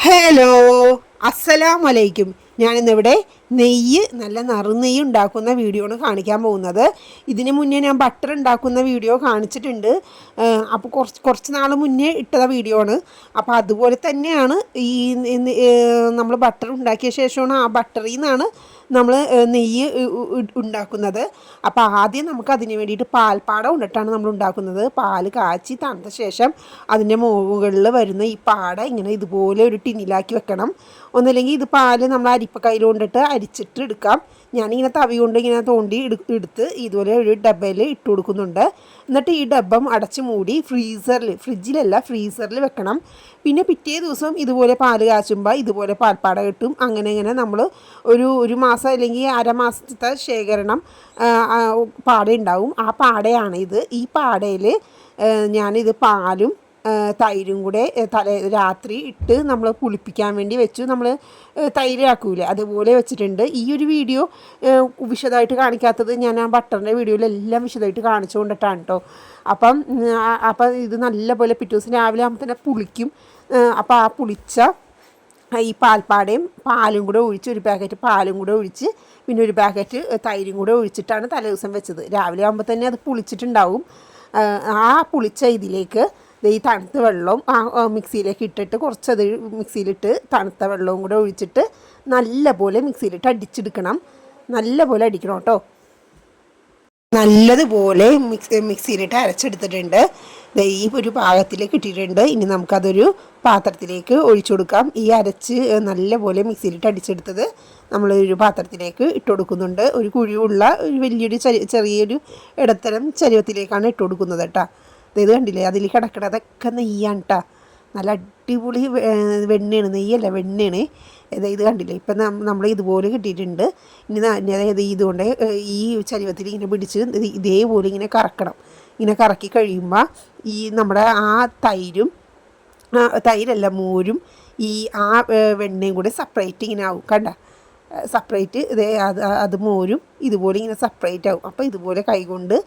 Hello, അസ്സലാമലൈക്കും. ഞാനിന്നിവിടെ നെയ്യ്, നല്ല നറുനെയ്യ് ഉണ്ടാക്കുന്ന വീഡിയോ ആണ് കാണിക്കാൻ പോകുന്നത്. ഇതിന് മുന്നേ ഞാൻ ബട്ടർ ഉണ്ടാക്കുന്ന വീഡിയോ കാണിച്ചിട്ടുണ്ട്. അപ്പോൾ കുറച്ച് നാൾ മുന്നേ ഇട്ട വീഡിയോ ആണ്. അപ്പോൾ അതുപോലെ തന്നെയാണ് ഈ നമ്മൾ ബട്ടർ ഉണ്ടാക്കിയ ശേഷമാണ് ആ ബട്ടറിൽ നിന്നാണ് നമ്മൾ നെയ്യ് ഉണ്ടാക്കുന്നത്. അപ്പോൾ ആദ്യം നമുക്ക് അതിന് വേണ്ടിയിട്ട് പാൽപ്പാട കൊണ്ടിട്ടാണ് നമ്മൾ ഉണ്ടാക്കുന്നത്. പാൽ കാച്ചി തണുത്ത ശേഷം അതിൻ്റെ മുകളിൽ വരുന്ന ഈ പാട ഇങ്ങനെ ഇതുപോലെ ഒരു ടിന്നിലാക്കി വെക്കണം. ഒന്നുമില്ലെങ്കിൽ ഇത് പാൽ നമ്മൾ അരിപ്പക്കയിൽ കൊണ്ടിട്ട് അരിച്ചിട്ട് എടുക്കാം. ഞാനിങ്ങനെ തവി കൊണ്ട് ഇങ്ങനെ തോണ്ടി എടുത്ത് ഇതുപോലെ ഒരു ഡബ്ബയിൽ ഇട്ട് കൊടുക്കുന്നുണ്ട്. എന്നിട്ട് ഈ ഡബ്ബം അടച്ച് മൂടി ഫ്രിഡ്ജിലല്ല ഫ്രീസറിൽ വെക്കണം. പിന്നെ പിറ്റേ ദിവസം ഇതുപോലെ പാൽ കാച്ചുമ്പോൾ ഇതുപോലെ പാൽപ്പാട കിട്ടും. അങ്ങനെ നമ്മൾ ഒരു മാസം അല്ലെങ്കിൽ അരമാസത്തെ ശേഖരണം പാട ഉണ്ടാവും. ആ പാടയാണ് ഇത്. ഈ പാടയിൽ ഞാനിത് പാലും തൈരും കൂടെ രാത്രി ഇട്ട് നമ്മൾ പുളിപ്പിക്കാൻ വേണ്ടി വെച്ചു. നമ്മൾ തൈരാക്കൂലേ, അതുപോലെ വെച്ചിട്ടുണ്ട്. ഈ ഒരു വീഡിയോ വിശദമായിട്ട് കാണിക്കാത്തത് ഞാൻ ആ ബട്ടറിൻ്റെ വീഡിയോയിലെല്ലാം വിശദമായിട്ട് കാണിച്ചു കൊണ്ടിട്ടാണ് കേട്ടോ. അപ്പം ഇത് നല്ലപോലെ പിറ്റേ ദിവസം രാവിലെ ആകുമ്പോൾ തന്നെ പുളിക്കും. അപ്പോൾ ആ പുളിച്ച ഈ പാൽപ്പാടയും പാലും കൂടെ ഒഴിച്ച്, ഒരു പാക്കറ്റ് പാലും കൂടെ ഒഴിച്ച്, പിന്നെ ഒരു പാക്കറ്റ് തൈരും കൂടെ ഒഴിച്ചിട്ടാണ് തലേദിവസം വെച്ചത്. രാവിലെ ആകുമ്പോൾ തന്നെ അത് പുളിച്ചിട്ടുണ്ടാവും. ആ പുളിച്ച ഇതിലേക്ക് ഈ തണുത്ത വെള്ളവും മിക്സിയിലേക്ക് ഇട്ടിട്ട് കുറച്ചത് മിക്സിയിലിട്ട് തണുത്ത വെള്ളവും കൂടെ ഒഴിച്ചിട്ട് നല്ലപോലെ മിക്സിയിലിട്ട് അടിച്ചെടുക്കണം. നല്ലപോലെ അടിക്കണം കേട്ടോ. നല്ലതുപോലെ മിക്സിയിലിട്ട് അരച്ചെടുത്തിട്ടുണ്ട്. ഈ ഒരു പാകത്തിലേക്ക് ഇട്ടിട്ടുണ്ട്. ഇനി നമുക്കതൊരു പാത്രത്തിലേക്ക് ഒഴിച്ചു കൊടുക്കാം. ഈ അരച്ച് നല്ലപോലെ മിക്സിയിലിട്ട് അടിച്ചെടുത്തത് നമ്മളൊരു പാത്രത്തിലേക്ക് ഇട്ട് കൊടുക്കുന്നുണ്ട്. ഒരു കുഴിയുള്ള ഒരു വലിയൊരു ചെറിയൊരു ഇടത്തരം ചരുവത്തിലേക്കാണ് ഇട്ട് കൊടുക്കുന്നത് കേട്ടോ. ഇത് കണ്ടില്ലേ, അതിൽ കിടക്കണതൊക്കെ നെയ്യാണ് കേട്ടോ. നല്ല അടിപൊളി വെണ്ണയാണ്, നെയ്യല്ല വെണ്ണയാണ്. ഇത് കണ്ടില്ലേ, ഇപ്പം നമ്മൾ ഇതുപോലെ കിട്ടിയിട്ടുണ്ട്. ഇനി അതായത് ഇതുകൊണ്ട് ഈ ചരുവത്തിൽ ഇങ്ങനെ പിടിച്ച് ഇതേപോലെ ഇങ്ങനെ കറക്കണം. ഇങ്ങനെ കറക്കി കഴിയുമ്പോൾ ഈ നമ്മുടെ ആ തൈരല്ല മോരും ഈ ആ വെണ്ണയും കൂടെ സെപ്പറേറ്റ് ഇങ്ങനെ ആവും. കണ്ട, സെപ്പറേറ്റ് അത് മോരും ഇതുപോലെ ഇങ്ങനെ സെപ്പറേറ്റ് ആവും. അപ്പോൾ ഇതുപോലെ കൈകൊണ്ട്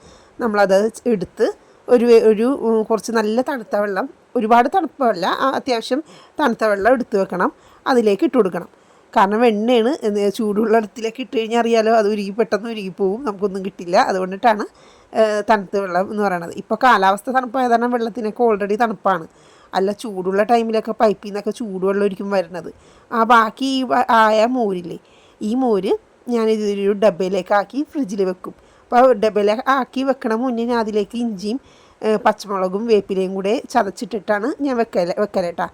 നമ്മളത് എടുത്ത് ഒരു കുറച്ച് നല്ല തണുത്ത വെള്ളം, ഒരുപാട് തണുപ്പല്ല, അത്യാവശ്യം തണുത്ത വെള്ളം എടുത്ത് വെക്കണം. അതിലേക്ക് ഇട്ട് കൊടുക്കണം. കാരണം വെണ്ണയാണ്, ചൂടുള്ള ഇടത്തിലേക്ക് ഇട്ട് കഴിഞ്ഞാൽ അറിയാലോ, അത് പെട്ടെന്ന് ഉരുകിപ്പോവും, നമുക്കൊന്നും കിട്ടില്ല. അതുകൊണ്ടിട്ടാണ് തണുത്ത വെള്ളം എന്ന് പറയണത്. ഇപ്പോൾ കാലാവസ്ഥ തണുപ്പായ കാരണം വെള്ളത്തിനൊക്കെ ഓൾറെഡി തണുപ്പാണ്. അല്ല ചൂടുള്ള ടൈമിലൊക്കെ പൈപ്പിൽ നിന്നൊക്കെ ചൂടുവെള്ളം ഒരിക്കും വരുന്നത്. ബാക്കി ആയ മോരില്ലേ, ഈ മോര് ഞാനിതൊരു ഡബ്ബയിലേക്ക് ആക്കി ഫ്രിഡ്ജിൽ വെക്കും. അപ്പോൾ ഡബ്ബയിലേക്ക് ആക്കി വെക്കണ മുന്നേ ഞാൻ അതിലേക്ക് ഇഞ്ചിയും പച്ചമുളകും വേപ്പിലയും കൂടെ ചതച്ചിട്ടിട്ടാണ് ഞാൻ വെക്കലേട്ടാ.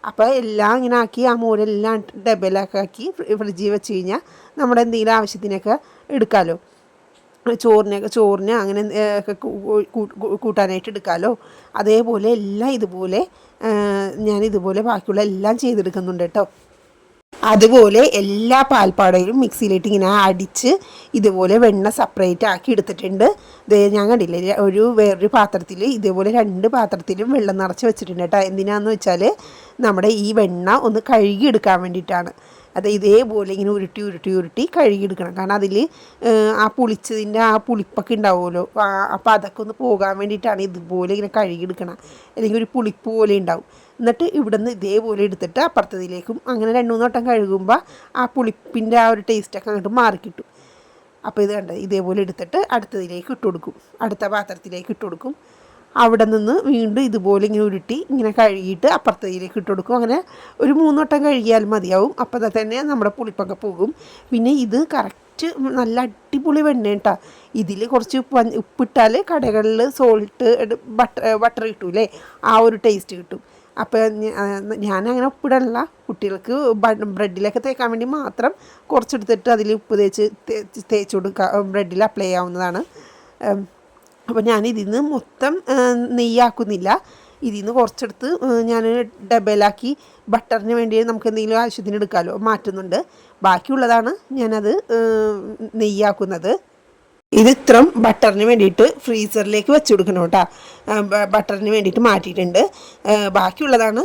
അപ്പോൾ എല്ലാം ഇങ്ങനെ ആക്കി ആ മോരെല്ലാം ഡബ്ബയിലൊക്കെ ആക്കി ഫ്രിഡ്ജിൽ വെച്ച് കഴിഞ്ഞാൽ നമ്മുടെ എന്തെങ്കിലും ആവശ്യത്തിനൊക്കെ എടുക്കാമല്ലോ. ചോറിന് അങ്ങനെ ഒക്കെ കൂട്ടാനായിട്ട് എടുക്കാമല്ലോ. അതേപോലെ എല്ലാം ഇതുപോലെ ഞാനിതുപോലെ ബാക്കിയുള്ള എല്ലാം ചെയ്തെടുക്കുന്നുണ്ട് കേട്ടോ. അതുപോലെ എല്ലാ പാൽപ്പാടയിലും മിക്സിയിലിട്ട് ഇങ്ങനെ അടിച്ച് ഇതുപോലെ വെണ്ണ സെപ്പറേറ്റ് ആക്കി എടുത്തിട്ടുണ്ട്. ഞാൻ കണ്ടില്ലേ, വേറൊരു പാത്രത്തിൽ ഇതേപോലെ 2 പാത്രത്തിലും വെള്ളം നിറച്ച് വെച്ചിട്ടുണ്ട് കേട്ടോ. എന്തിനാന്ന് വെച്ചാൽ നമ്മുടെ ഈ വെണ്ണ ഒന്ന് കഴുകി എടുക്കാൻ വേണ്ടിയിട്ടാണ്. അത് ഇതേപോലെ ഇങ്ങനെ ഉരുട്ടി കഴുകിയെടുക്കണം. കാരണം അതിൽ ആ പുളിച്ചതിൻ്റെ ആ പുളിപ്പൊക്കെ ഉണ്ടാവുമല്ലോ, അപ്പോൾ അതൊക്കെ ഒന്ന് പോകാൻ വേണ്ടിയിട്ടാണ് ഇതുപോലെ ഇങ്ങനെ കഴുകിയെടുക്കണം. അല്ലെങ്കിൽ ഒരു പുളിപ്പ് പോലെ ഉണ്ടാവും. എന്നിട്ട് ഇവിടെ നിന്ന് ഇതേപോലെ എടുത്തിട്ട് അപ്പുറത്തതിലേക്കും അങ്ങനെ 2-3 വട്ടം കഴുകുമ്പോൾ ആ പുളിപ്പിൻ്റെ ആ ഒരു ടേസ്റ്റൊക്കെ അങ്ങോട്ട് മാറിക്കിട്ടും. അപ്പോൾ ഇത് കണ്ടത് ഇതേപോലെ എടുത്തിട്ട് അടുത്തതിലേക്ക് ഇട്ട് കൊടുക്കും, അടുത്ത പാത്രത്തിലേക്ക് ഇട്ട് കൊടുക്കും. അവിടെ നിന്ന് വീണ്ടും ഇതുപോലെ ഇങ്ങനെ ഉരുട്ടി ഇങ്ങനെ കഴുകിയിട്ട് അപ്പുറത്തതിലേക്ക് ഇട്ട് കൊടുക്കും. അങ്ങനെ ഒരു 3 വട്ടം കഴുകിയാൽ മതിയാവും. അപ്പോൾ തന്നെ നമ്മുടെ പുളിപ്പൊക്കെ പോകും. പിന്നെ ഇത് കറക്റ്റ് നല്ല അടിപൊളി വെണ്ണ കേട്ടോ. ഇതിൽ കുറച്ച് ഉപ്പിട്ടാൽ കടകളിൽ സോൾട്ട് ബട്ടർ കിട്ടൂലേ, ആ ഒരു ടേസ്റ്റ് കിട്ടും. അപ്പോൾ ഞാനങ്ങനെ ഉപ്പിടല്ല, കുട്ടികൾക്ക് ബ്രെഡിലൊക്കെ തേക്കാൻ വേണ്ടി മാത്രം കുറച്ചെടുത്തിട്ട് അതിൽ ഉപ്പ് തേച്ച് കൊടുക്കുക, ബ്രെഡിൽ അപ്ലൈ ചെയ്യാവുന്നതാണ്. അപ്പോൾ ഞാനിതിൽ നിന്ന് മൊത്തം നെയ്യാക്കുന്നില്ല. ഇതിൽ നിന്ന് കുറച്ചെടുത്ത് ഞാൻ ഡബയിലാക്കി ബട്ടറിന് വേണ്ടി നമുക്ക് എന്തെങ്കിലും ആവശ്യത്തിന് എടുക്കാമല്ലോ മാറ്റുന്നുണ്ട്. ബാക്കിയുള്ളതാണ് ഞാനത് നെയ്യാക്കുന്നത്. ഇത് ഇത്രയും ബട്ടറിന് വേണ്ടിയിട്ട് ഫ്രീസറിലേക്ക് വെച്ച് കൊടുക്കണം കേട്ടോ. ബട്ടറിന് വേണ്ടിയിട്ട് മാറ്റിയിട്ടുണ്ട്. ബാക്കിയുള്ളതാണ്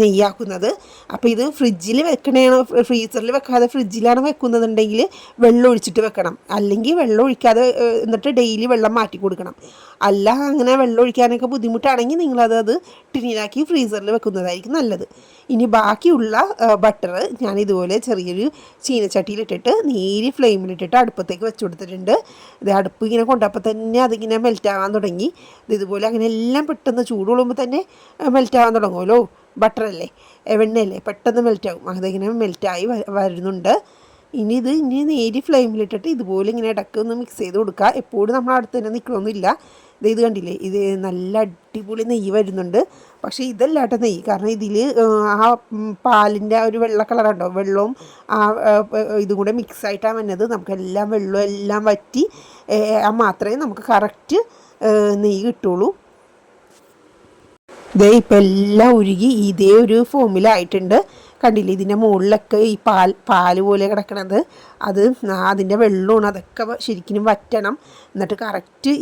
നെയ്യാക്കുന്നത്. അപ്പോൾ ഇത് ഫ്രിഡ്ജിൽ വെക്കണേണോ, ഫ്രീസറിൽ വെക്കാതെ ഫ്രിഡ്ജിലാണ് വെക്കുന്നതുണ്ടെങ്കിൽ വെള്ളം ഒഴിച്ചിട്ട് വെക്കണം. അല്ലെങ്കിൽ വെള്ളം ഒഴിക്കാതെ എന്നിട്ട് ഡെയിലി വെള്ളം മാറ്റി കൊടുക്കണം. അല്ല അങ്ങനെ വെള്ളം ഒഴിക്കാനൊക്കെ ബുദ്ധിമുട്ടാണെങ്കിൽ നിങ്ങളത് ടിന്നിലാക്കി ഫ്രീസറിൽ വെക്കുന്നതായിരിക്കും നല്ലത്. ഇനി ബാക്കിയുള്ള ബട്ടർ ഞാൻ ഇതുപോലെ ചെറിയൊരു ചീനച്ചട്ടിയിലിട്ടിട്ട് നേരി ഫ്ലെയിമിലിട്ടിട്ട് അടുപ്പത്തേക്ക് വെച്ച് കൊടുത്തിട്ടുണ്ട്. ഇത് അടുപ്പ് ഇങ്ങനെ കൊണ്ടപ്പോൾ തന്നെ അതിങ്ങനെ മെൽറ്റാകാൻ തുടങ്ങി. ഇതുപോലെ അങ്ങനെ എല്ലാം പെട്ടെന്ന് ചൂട് കൊള്ളുമ്പോൾ തന്നെ മെൽറ്റാകാൻ തുടങ്ങുമല്ലോ. ബട്ടറല്ലേ, വെണ്ണയല്ലേ, പെട്ടെന്ന് മെൽറ്റാകും. അതിങ്ങനെ മെൽറ്റായി വരുന്നുണ്ട്. ഇനി നേരി ഫ്ലെയിമിലിട്ടിട്ട് ഇതുപോലെ ഇങ്ങനെ ഇടയ്ക്ക് ഒന്ന് മിക്സ് ചെയ്ത് കൊടുക്കുക. എപ്പോഴും നമ്മൾ അടുത്ത് തന്നെ നിൽക്കണമെന്നില്ല. ഇത് കണ്ടില്ലേ, ഇത് നല്ല അടിപൊളി നെയ്യ് വരുന്നുണ്ട്. പക്ഷേ ഇതല്ലാട്ട നെയ്യ്, കാരണം ഇതിൽ ആ പാലിൻ്റെ ഒരു വെള്ള കളറുണ്ടോ, വെള്ളവും ആ ഇതും കൂടെ മിക്സായിട്ടാണ് വന്നത്. നമുക്കെല്ലാം വെള്ളം എല്ലാം വറ്റി മാത്രമേ നമുക്ക് കറക്റ്റ് നെയ്യ് കിട്ടുള്ളൂ. ഇതേ ഇപ്പം എല്ലാം ഉരുകി ഇതേ ഒരു ഫോമിലായിട്ടുണ്ട്. കണ്ടില്ലേ, ഇതിൻ്റെ മുകളിലൊക്കെ ഈ പാല് പോലെ കിടക്കണത് അത് അതിൻ്റെ വെള്ളമാണ്. അതൊക്കെ ശരിക്കും വറ്റണം. എന്നിട്ട് കറക്റ്റ്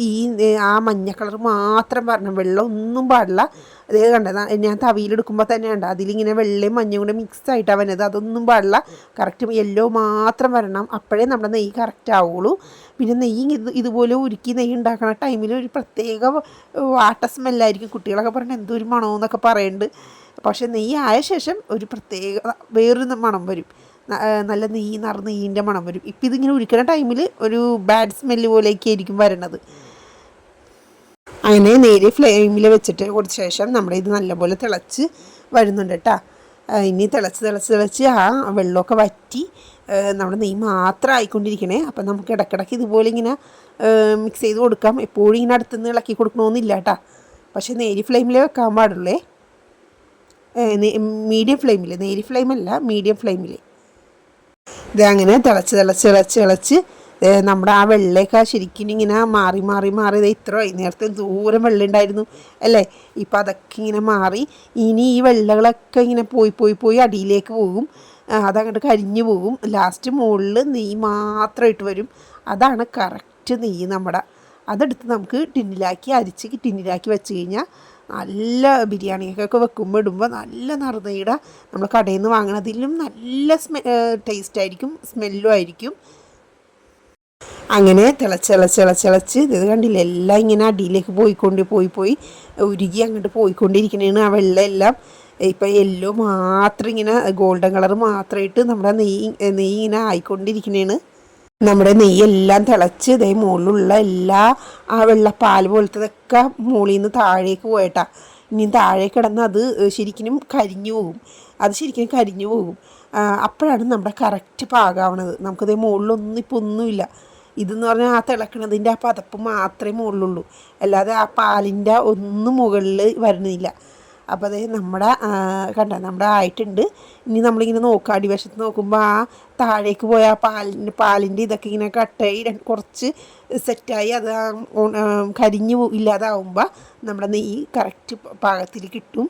ആ മഞ്ഞ കളർ മാത്രം വരണം, വെള്ളം ഒന്നും പാടില്ല. അതേ കണ്ടത് ഞാൻ തവിയിലെടുക്കുമ്പോൾ തന്നെ ഉണ്ട് അതിലിങ്ങനെ വെള്ളയും മഞ്ഞയും കൂടെ മിക്സ് ആയിട്ടാണ് വന്നത്. അതൊന്നും പാടില്ല, കറക്റ്റ് യെല്ലോ മാത്രം വരണം. അപ്പോഴേ നമ്മുടെ നെയ്യ് കറക്റ്റ് ആവുള്ളൂ. പിന്നെ നെയ്യ് ഇതുപോലെ ഉരുക്കി നെയ്യ് ഉണ്ടാക്കുന്ന ടൈമിൽ ഒരു പ്രത്യേക വാട്ട സ്മെല്ലായിരിക്കും. കുട്ടികളൊക്കെ പറഞ്ഞാൽ എന്തൊരു മണമെന്നൊക്കെ പറയുന്നുണ്ട്. പക്ഷേ നെയ്യ് ആയ ശേഷം ഒരു പ്രത്യേക വേറൊരു മണം വരും, നല്ല നെയ്യിൻ്റെ മണം വരും. ഇപ്പം ഇതിങ്ങനെ ഉരുക്കുന്ന ടൈമിൽ ഒരു ബാഡ് സ്മെല്ല് പോലെയൊക്കെ ആയിരിക്കും വരണത്. അങ്ങനെ നേരിയ ഫ്ലെയിമിൽ വെച്ചിട്ട് കൊടുത്ത ശേഷം നമ്മുടെ ഇത് നല്ലപോലെ തിളച്ച് വരുന്നുണ്ട് കേട്ടോ. ഇനി തിളച്ച് ആ വെള്ളമൊക്കെ വറ്റി നമ്മുടെ നെയ്യ് മാത്രം ആയിക്കൊണ്ടിരിക്കണേ. അപ്പം നമുക്ക് ഇടയ്ക്കിടയ്ക്ക് ഇതുപോലെ ഇങ്ങനെ മിക്സ് ചെയ്ത് കൊടുക്കാം. എപ്പോഴും ഇങ്ങനെ അടുത്തുനിന്ന് ഇളക്കി കൊടുക്കണമെന്നില്ല കേട്ടോ. പക്ഷേ നേരി ഫ്ലെയിമിൽ വെക്കാൻ പാടുള്ളേ, മീഡിയം ഫ്ലെയിമിൽ, നേരി ഫ്ലെയിമല്ല മീഡിയം ഫ്ലെയിമിൽ. ഇത് അങ്ങനെ തിളച്ച് നമ്മുടെ ആ വെള്ളയൊക്കെ ശരിക്കും ഇങ്ങനെ മാറി ഇത് ഇത്രയായി. നേരത്തെ ദൂരം വെള്ളം ഉണ്ടായിരുന്നു അല്ലേ, ഇപ്പം അതൊക്കെ ഇങ്ങനെ മാറി. ഇനി ഈ വെള്ളങ്ങളൊക്കെ ഇങ്ങനെ പോയി അടിയിലേക്ക് പോകും, അതങ്ങോട്ട് കരിഞ്ഞു പോകും. ലാസ്റ്റ് മുകളിൽ നെയ്യ് മാത്രം ഇട്ട് വരും. അതാണ് കറക്റ്റ് നെയ്യ് നമ്മുടെ. അതെടുത്ത് നമുക്ക് ടിന്നിലാക്കി വെച്ച് കഴിഞ്ഞാൽ നല്ല ബിരിയാണിയൊക്കെ വെക്കുമ്പോൾ ഇടുമ്പോൾ നല്ല നറുനെയ്യുടെ നമ്മൾ കടയിൽ നിന്ന് വാങ്ങണതിലും നല്ല ടേസ്റ്റ് ആയിരിക്കും, സ്മെല്ലും ആയിരിക്കും. അങ്ങനെ തിളച്ച് ഇത് കണ്ടില്ല, എല്ലാം ഇങ്ങനെ അടിയിലേക്ക് പോയി ഉരുകി അങ്ങോട്ട് പോയിക്കൊണ്ടിരിക്കണേണ് ആ വെള്ളം എല്ലാം. ഇപ്പം യെല്ലോ മാത്രം ഇങ്ങനെ ഗോൾഡൻ കളർ മാത്രമായിട്ട് നമ്മുടെ നെയ്യ് ഇങ്ങനെ ആയിക്കൊണ്ടിരിക്കണേണ്. നമ്മുടെ നെയ്യെല്ലാം തിളച്ച് ഇതേ മുകളിലുള്ള എല്ലാ ആ വെള്ളപ്പാൽ പോലത്തതൊക്കെ മുകളിൽ നിന്ന് താഴേക്ക് പോയിട്ടാ. ഇനി താഴെ കിടന്ന് അത് ശരിക്കും കരിഞ്ഞു പോകും. അപ്പോഴാണ് നമ്മുടെ കറക്റ്റ് പാകാവണത്. നമുക്കതേ മുകളിലൊന്നും ഇപ്പോൾ ഒന്നുമില്ല. ഇതെന്ന് പറഞ്ഞാൽ ആ തിളക്കണതിൻ്റെ ആ പതപ്പ് മാത്രമേ മുകളിലുള്ളൂ, അല്ലാതെ ആ പാലിൻ്റെ ഒന്നും മുകളിൽ വരുന്നില്ല. അപ്പോൾ അതേ നമ്മുടെ ആയിട്ടുണ്ട്. ഇനി നമ്മളിങ്ങനെ നോക്കുക, അടിവശത്ത് നോക്കുമ്പോൾ ആ താഴേക്ക് പോയ ആ പാലിൻ്റെ ഇതൊക്കെ ഇങ്ങനെ കട്ടായി കുറച്ച് സെറ്റായി അത് കരിഞ്ഞു ഇല്ലാതാവുമ്പോൾ നമ്മുടെ നെയ്യ് കറക്റ്റ് പാകത്തിൽ കിട്ടും.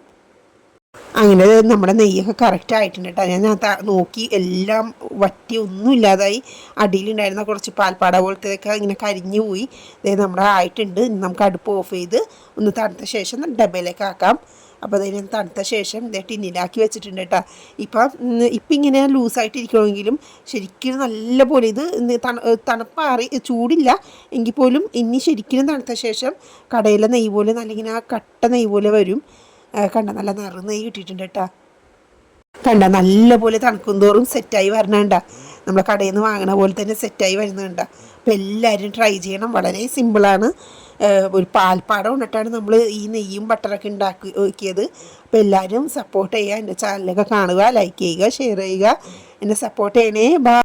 അങ്ങനെ നമ്മുടെ നെയ്യൊക്കെ കറക്റ്റ് ആയിട്ടുണ്ട് കേട്ടോ. ഞാൻ നോക്കി, എല്ലാം വറ്റി ഒന്നും ഇല്ലാതായി. അടിയിലുണ്ടായിരുന്ന കുറച്ച് പാൽപ്പാട പോലത്തേതൊക്കെ ഇങ്ങനെ കരിഞ്ഞു പോയി. നമ്മുടെ ആയിട്ടുണ്ട്. നമുക്ക് അടുപ്പ് ഓഫ് ചെയ്ത് ഒന്ന് തണുത്ത ശേഷം ഡബയിലേക്ക് ആക്കാം. അപ്പോൾ അതിന് തണുത്ത ശേഷം ടിന്നിലാക്കി വെച്ചിട്ടുണ്ട് കേട്ടോ. ഇപ്പം ഇങ്ങനെ ലൂസായിട്ടിരിക്കണമെങ്കിലും ശരിക്കും നല്ല പോലെ ഇത് തണുപ്പാറി ചൂടില്ല എങ്കിൽ പോലും ഇനി ശരിക്കും തണുത്ത ശേഷം കടയിലെ നെയ്യ് പോലെ നല്ലിങ്ങനെ ആ കട്ട നെയ്യ് പോലെ വരും. നല്ല നെയ്യ് കിട്ടിയിട്ടുണ്ട് കേട്ടോ. നല്ല പോലെ തണുക്കും തോറും സെറ്റായി വരണണ്ട, നമ്മൾ കടയിൽ നിന്ന് വാങ്ങണ പോലെ തന്നെ സെറ്റായി വരുന്നുണ്ട. അപ്പോൾ എല്ലാവരും ട്രൈ ചെയ്യണം, വളരെ സിമ്പിളാണ്. ഒരു പാൽപ്പാടം കൊണ്ടിട്ടാണ് നമ്മൾ ഈ നെയ്യും ബട്ടറൊക്കെ നോക്കിയത്. അപ്പോൾ എല്ലാവരും സപ്പോർട്ട് ചെയ്യുക, എൻ്റെ ചാനലൊക്കെ കാണുക, ലൈക്ക് ചെയ്യുക, ഷെയർ ചെയ്യുക, എന്നെ സപ്പോർട്ട് ചെയ്യണേ.